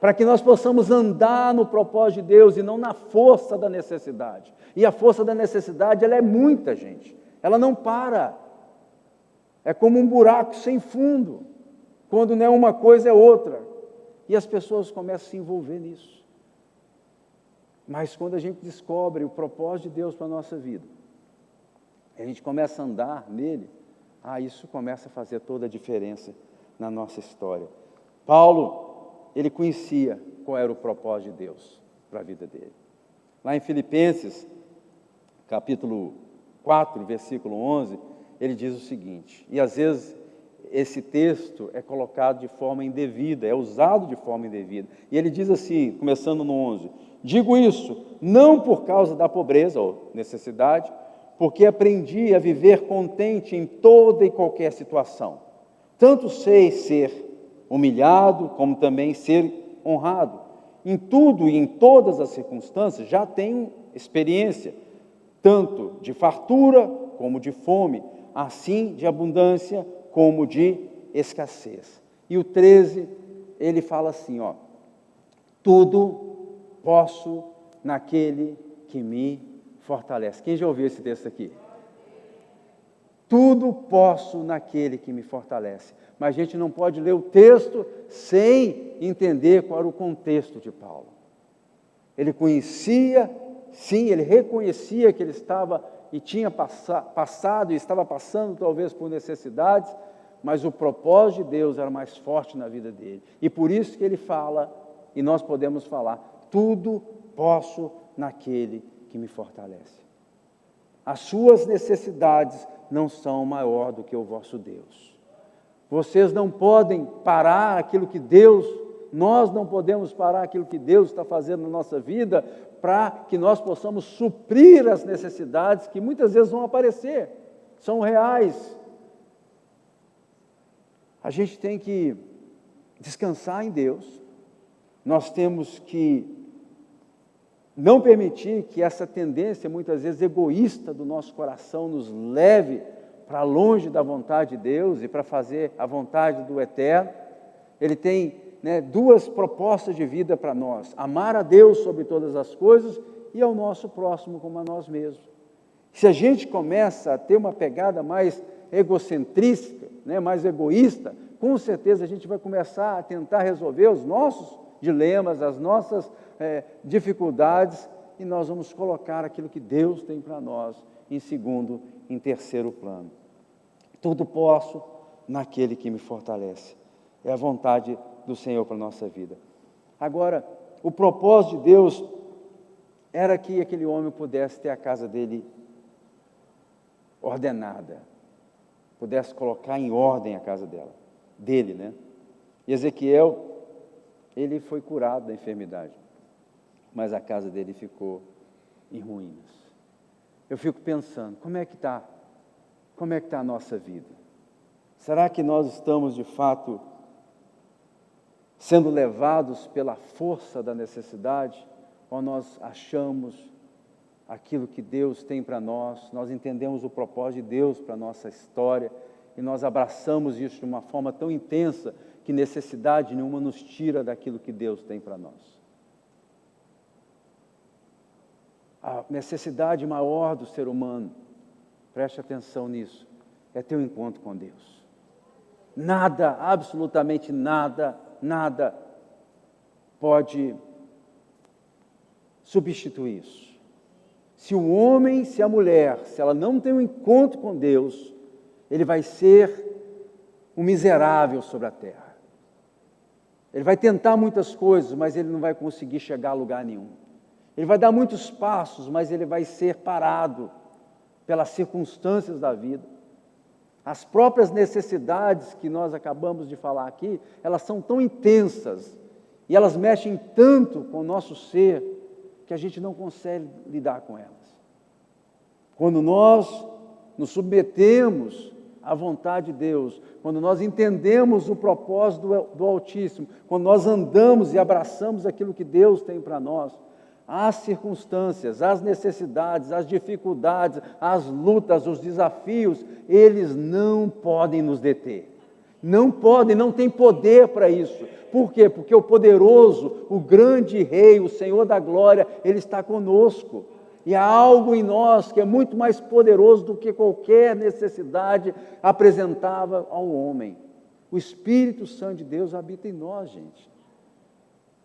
Speaker 1: para que nós possamos andar no propósito de Deus e não na força da necessidade. E a força da necessidade, ela é muita, gente. Ela não para. É como um buraco sem fundo, quando não é uma coisa é outra. E as pessoas começam a se envolver nisso. Mas quando a gente descobre o propósito de Deus para a nossa vida, a gente começa a andar nele, isso começa a fazer toda a diferença na nossa história. Paulo, ele conhecia qual era o propósito de Deus para a vida dele. Lá em Filipenses, capítulo 4, versículo 11, ele diz o seguinte, e às vezes esse texto é colocado de forma indevida, é usado de forma indevida. E ele diz assim, começando no 11, digo isso não por causa da pobreza ou necessidade, porque aprendi a viver contente em toda e qualquer situação. Tanto sei ser humilhado, como também ser honrado. Em tudo e em todas as circunstâncias já tenho experiência, tanto de fartura como de fome, assim de abundância como de escassez. E o 13, ele fala assim, ó, tudo posso naquele que me fortalece. Quem já ouviu esse texto aqui? Tudo posso naquele que me fortalece. Mas a gente não pode ler o texto sem entender qual era o contexto de Paulo. Ele conhecia, sim, ele reconhecia que ele estava e tinha passado e estava passando talvez por necessidades, mas o propósito de Deus era mais forte na vida dele. E por isso que ele fala, e nós podemos falar, tudo posso naquele que me fortalece. As suas necessidades não são maior do que o vosso Deus. Vocês não podem parar aquilo que Deus, nós não podemos parar aquilo que Deus está fazendo na nossa vida para que nós possamos suprir as necessidades que muitas vezes vão aparecer, são reais. A gente tem que descansar em Deus, nós temos que não permitir que essa tendência, muitas vezes egoísta do nosso coração, nos leve para longe da vontade de Deus e para fazer a vontade do Eterno. Ele tem duas propostas de vida para nós: amar a Deus sobre todas as coisas e ao nosso próximo como a nós mesmos. Se a gente começa a ter uma pegada mais egocentrística, mais egoísta, com certeza a gente vai começar a tentar resolver os nossos dilemas, as nossas dificuldades, e nós vamos colocar aquilo que Deus tem para nós em segundo, em terceiro plano. Tudo posso naquele que me fortalece. É a vontade do Senhor para a nossa vida. Agora, o propósito de Deus era que aquele homem pudesse ter a casa dele ordenada, pudesse colocar em ordem a casa dele. E Ezequiel, ele foi curado da enfermidade, mas a casa dele ficou em ruínas. Eu fico pensando, como é que está a nossa vida? Será que nós estamos de fato sendo levados pela força da necessidade, ou nós achamos aquilo que Deus tem para nós, nós entendemos o propósito de Deus para a nossa história, e nós abraçamos isso de uma forma tão intensa, que necessidade nenhuma nos tira daquilo que Deus tem para nós. A necessidade maior do ser humano, preste atenção nisso, é ter um encontro com Deus. Nada, absolutamente nada pode substituir isso. Se o homem, se a mulher, se ela não tem um encontro com Deus, ele vai ser um miserável sobre a terra. Ele vai tentar muitas coisas, mas ele não vai conseguir chegar a lugar nenhum. Ele vai dar muitos passos, mas ele vai ser parado pelas circunstâncias da vida. As próprias necessidades que nós acabamos de falar aqui, elas são tão intensas e elas mexem tanto com o nosso ser que a gente não consegue lidar com elas. Quando nós nos submetemos à vontade de Deus, quando nós entendemos o propósito do Altíssimo, quando nós andamos e abraçamos aquilo que Deus tem para nós, as circunstâncias, as necessidades, as dificuldades, as lutas, os desafios, eles não podem nos deter. Não podem, não tem poder para isso. Por quê? Porque o poderoso, o grande Rei, o Senhor da glória, Ele está conosco. E há algo em nós que é muito mais poderoso do que qualquer necessidade apresentava ao homem. O Espírito Santo de Deus habita em nós, gente.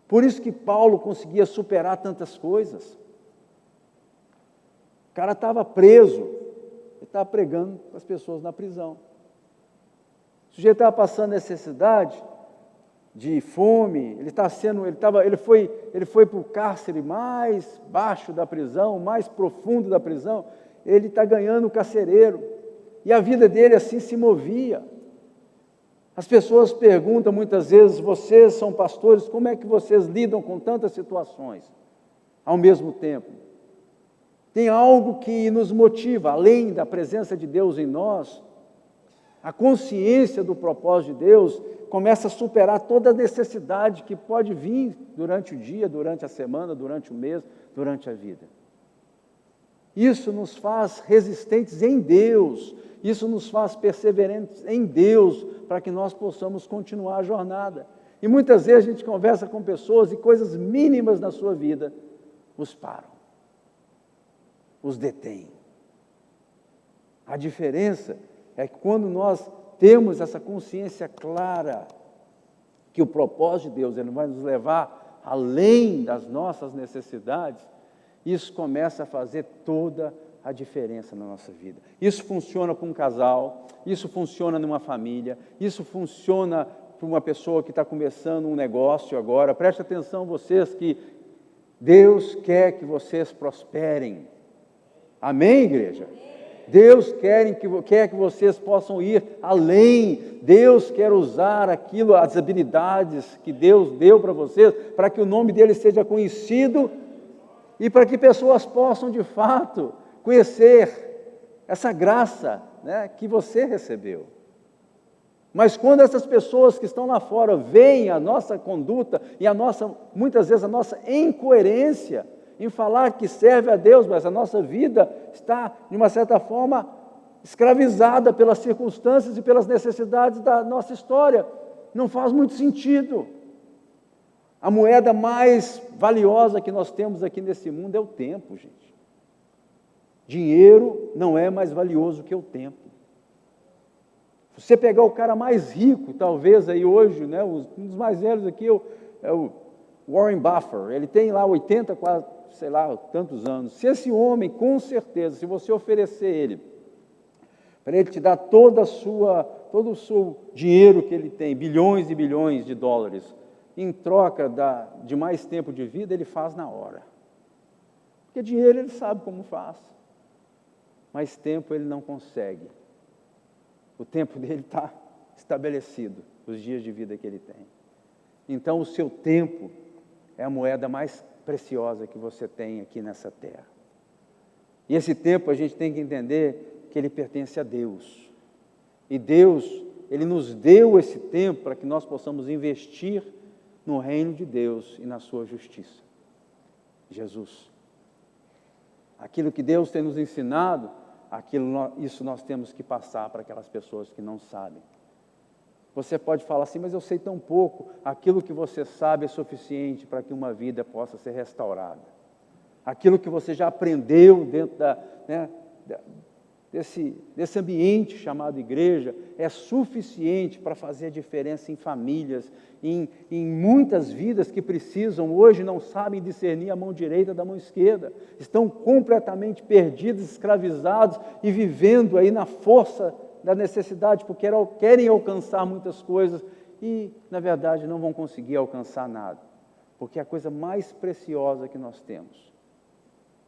Speaker 1: Por isso que Paulo conseguia superar tantas coisas. O cara estava preso, ele estava pregando para as pessoas na prisão. O sujeito estava passando necessidade, de fome, ele foi para o cárcere mais baixo da prisão, mais profundo da prisão, ele está ganhando o carcereiro. E a vida dele assim se movia. As pessoas perguntam muitas vezes, vocês são pastores, como é que vocês lidam com tantas situações ao mesmo tempo? Tem algo que nos motiva, além da presença de Deus em nós, a consciência do propósito de Deus começa a superar toda a necessidade que pode vir durante o dia, durante a semana, durante o mês, durante a vida. Isso nos faz resistentes em Deus, isso nos faz perseverantes em Deus, para que nós possamos continuar a jornada. E muitas vezes a gente conversa com pessoas e coisas mínimas na sua vida os param, os detêm. A diferença é que quando nós temos essa consciência clara que o propósito de Deus ele vai nos levar além das nossas necessidades, isso começa a fazer toda a diferença na nossa vida. Isso funciona para um casal, isso funciona numa família, isso funciona para uma pessoa que está começando um negócio agora. Preste atenção vocês que Deus quer que vocês prosperem. Amém, igreja? Deus quer que vocês possam ir além. Deus quer usar aquilo, as habilidades que Deus deu para vocês, para que o nome dele seja conhecido e para que pessoas possam, de fato, conhecer essa graça, né, que você recebeu. Mas quando essas pessoas que estão lá fora veem a nossa conduta e muitas vezes a nossa incoerência em falar que serve a Deus, mas a nossa vida está, de uma certa forma, escravizada pelas circunstâncias e pelas necessidades da nossa história, não faz muito sentido. A moeda mais valiosa que nós temos aqui nesse mundo é o tempo, gente. Dinheiro não é mais valioso que o tempo. Você pegar o cara mais rico, talvez aí hoje, né, um dos mais velhos aqui é o Warren Buffett, ele tem lá 80, quase, sei lá, tantos anos. Se esse homem, com certeza, se você oferecer ele, para ele te dar todo o seu dinheiro que ele tem, bilhões e bilhões de dólares, em troca de mais tempo de vida, ele faz na hora. Porque dinheiro ele sabe como faz, mas tempo ele não consegue. O tempo dele está estabelecido, os dias de vida que ele tem. Então, o seu tempo é a moeda mais preciosa que você tem aqui nessa terra. E esse tempo a gente tem que entender que ele pertence a Deus. E Deus, ele nos deu esse tempo para que nós possamos investir no reino de Deus e na sua justiça. Jesus. Aquilo que Deus tem nos ensinado, isso nós temos que passar para aquelas pessoas que não sabem. Você pode falar assim, mas eu sei tão pouco. Aquilo que você sabe é suficiente para que uma vida possa ser restaurada. Aquilo que você já aprendeu dentro desse ambiente chamado igreja é suficiente para fazer a diferença em famílias, em muitas vidas que precisam, hoje não sabem discernir a mão direita da mão esquerda, estão completamente perdidos, escravizados e vivendo aí na força da necessidade, porque querem alcançar muitas coisas e, na verdade, não vão conseguir alcançar nada, porque a coisa mais preciosa que nós temos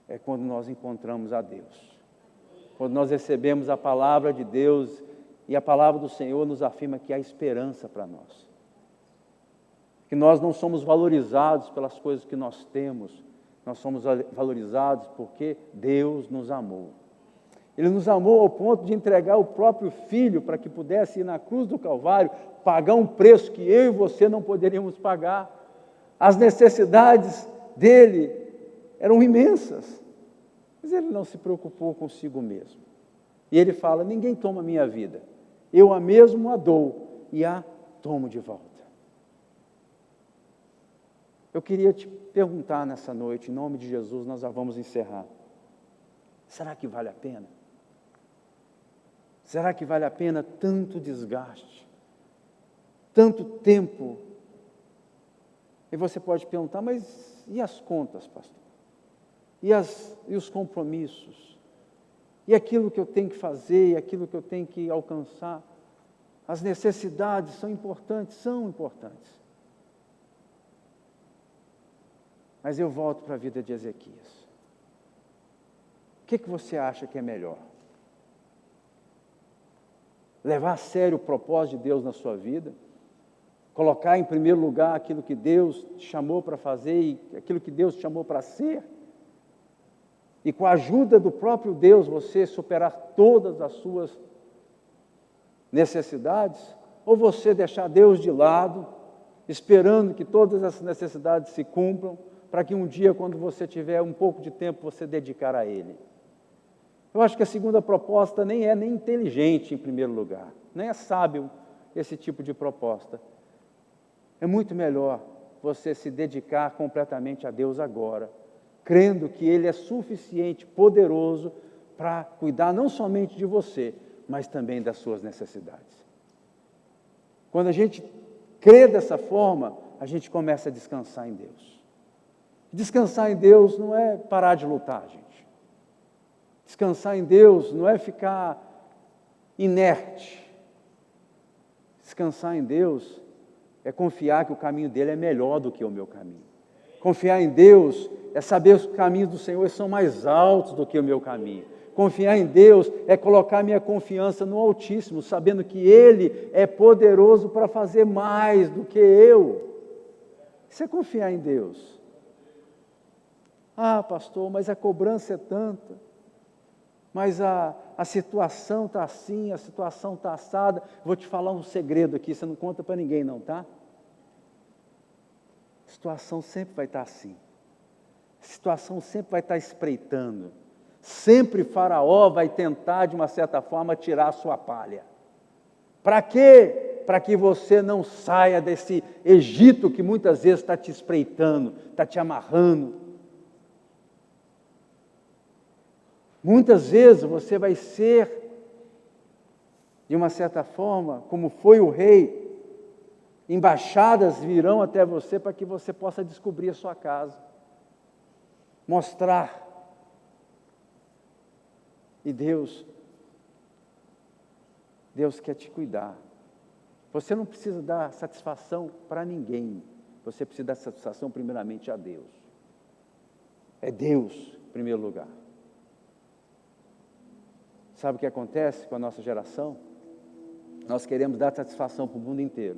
Speaker 1: é quando nós encontramos a Deus. Quando nós recebemos a palavra de Deus e a palavra do Senhor nos afirma que há esperança para nós. Que nós não somos valorizados pelas coisas que nós temos, nós somos valorizados porque Deus nos amou. Ele nos amou ao ponto de entregar o próprio Filho para que pudesse ir na cruz do Calvário, pagar um preço que eu e você não poderíamos pagar. As necessidades dele eram imensas. Mas ele não se preocupou consigo mesmo. E ele fala, ninguém toma a minha vida. Eu a mesmo a dou e a tomo de volta. Eu queria te perguntar nessa noite, em nome de Jesus, nós já vamos encerrar. Será que vale a pena? Será que vale a pena tanto desgaste? Tanto tempo? E você pode perguntar, mas e as contas, pastor? E os compromissos? E aquilo que eu tenho que fazer, e aquilo que eu tenho que alcançar? As necessidades são importantes? São importantes. Mas eu volto para a vida de Ezequias. que você acha que é melhor? Levar a sério o propósito de Deus na sua vida? Colocar em primeiro lugar aquilo que Deus te chamou para fazer e aquilo que Deus te chamou para ser? E com a ajuda do próprio Deus você superar todas as suas necessidades? Ou você deixar Deus de lado, esperando que todas essas necessidades se cumpram, para que um dia, quando você tiver um pouco de tempo, você dedicar a Ele? Eu acho que a segunda proposta nem é nem inteligente em primeiro lugar, nem é sábio esse tipo de proposta. É muito melhor você se dedicar completamente a Deus agora, crendo que Ele é suficiente, poderoso, para cuidar não somente de você, mas também das suas necessidades. Quando a gente crê dessa forma, a gente começa a descansar em Deus. Descansar em Deus não é parar de lutar, gente. Descansar em Deus não é ficar inerte. Descansar em Deus é confiar que o caminho dele é melhor do que o meu caminho. Confiar em Deus é saber que os caminhos do Senhor são mais altos do que o meu caminho. Confiar em Deus é colocar minha confiança no Altíssimo, sabendo que Ele é poderoso para fazer mais do que eu. Isso é confiar em Deus. Ah, pastor, mas a cobrança é tanta. Mas a situação está assim, a situação está assada. Vou te falar um segredo aqui, você não conta para ninguém não, tá? A situação sempre vai estar assim. A situação sempre vai estar espreitando. Sempre Faraó vai tentar, de uma certa forma, tirar a sua palha. Para quê? Para que você não saia desse Egito que muitas vezes está te espreitando, está te amarrando. Muitas vezes você vai ser, de uma certa forma, como foi o rei, embaixadas virão até você para que você possa descobrir a sua casa, mostrar. E Deus quer te cuidar. Você não precisa dar satisfação para ninguém, você precisa dar satisfação primeiramente a Deus. É Deus em primeiro lugar. Sabe o que acontece com a nossa geração? Nós queremos dar satisfação para o mundo inteiro.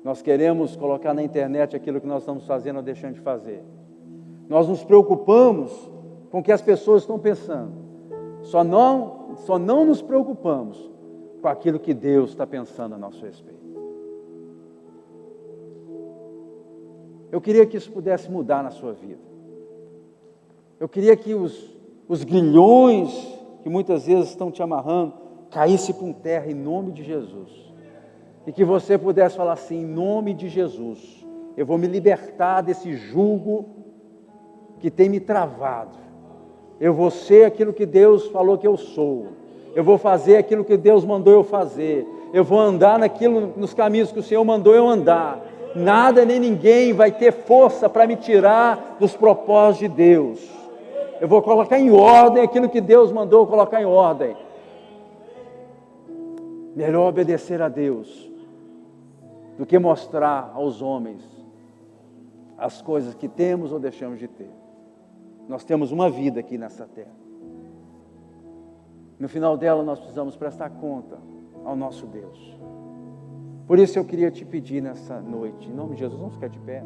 Speaker 1: Nós queremos colocar na internet aquilo que nós estamos fazendo ou deixando de fazer. Nós nos preocupamos com o que as pessoas estão pensando. Só não nos preocupamos com aquilo que Deus está pensando a nosso respeito. Eu queria que isso pudesse mudar na sua vida. Eu queria que os grilhões que muitas vezes estão te amarrando caíssem por terra em nome de Jesus. E que você pudesse falar assim, em nome de Jesus, eu vou me libertar desse jugo que tem me travado. Eu vou ser aquilo que Deus falou que eu sou. Eu vou fazer aquilo que Deus mandou eu fazer. Eu vou andar nos caminhos que o Senhor mandou eu andar. Nada nem ninguém vai ter força para me tirar dos propósitos de Deus. Eu vou colocar em ordem aquilo que Deus mandou eu colocar em ordem. Melhor obedecer a Deus do que mostrar aos homens as coisas que temos ou deixamos de ter. Nós temos uma vida aqui nessa terra. No final dela nós precisamos prestar conta ao nosso Deus. Por isso eu queria te pedir nessa noite, em nome de Jesus, vamos ficar de pé.